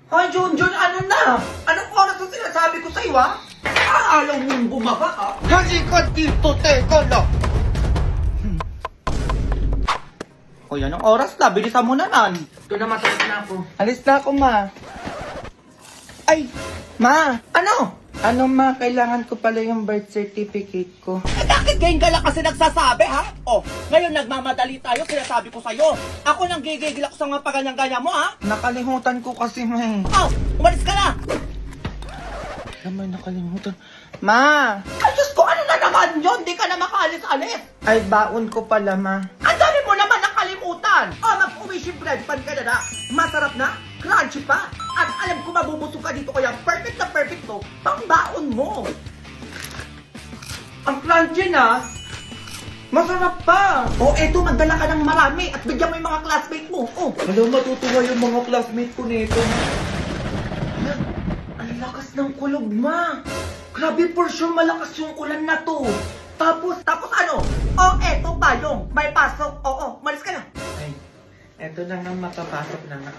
Hoy, Junjun, ano na? Anong oras na sinasabi ko sa'yo, ha? Aalaw mong bumaba, ha? Halika dito, teka lang. Hoy, anong oras na? Bilisan mo naman. Ito na, matapos na ako. Alis na ako, ma. Ay, ma. Ano? Ano, ma? Kailangan ko pala yung birth certificate ko. Eh, bakit ngayon ka lang kasi nagsasabi, ha? Oh, ngayon nagmamadali tayo, sinasabi ko sa'yo. Ako nang gigigil ako sa mga paganyang-ganya mo, ha? Nakalimutan ko kasi, ma. Oh, umalis ka na! Alam mo, nakalimutan. Ma! Ay, Diyos ko, ano na naman yun? Di ka na makaalis-alis. Ay, baon ko pala, ma. Ang dami mo naman nakalimutan! Oh, mag-uwishi bread pan ka na. Masarap na, crunchy pa. At alam ko mabubusog ka dito kaya perfect na perfect to, pang baon mo. Ang crunchy na. Masarap pa. Oh, eto, magdala ka ng marami at bigyan mo yung mga classmate mo. Oh, Alam, matutuwa yung mga classmate ko nito. Ang lakas ng kulog, ma. Grabe, for sure malakas yung ulan na to. tapos ano? Oh, eto pa yung may pasok. Oo, malis ka na. Ay, eto na nga makapasok na nga.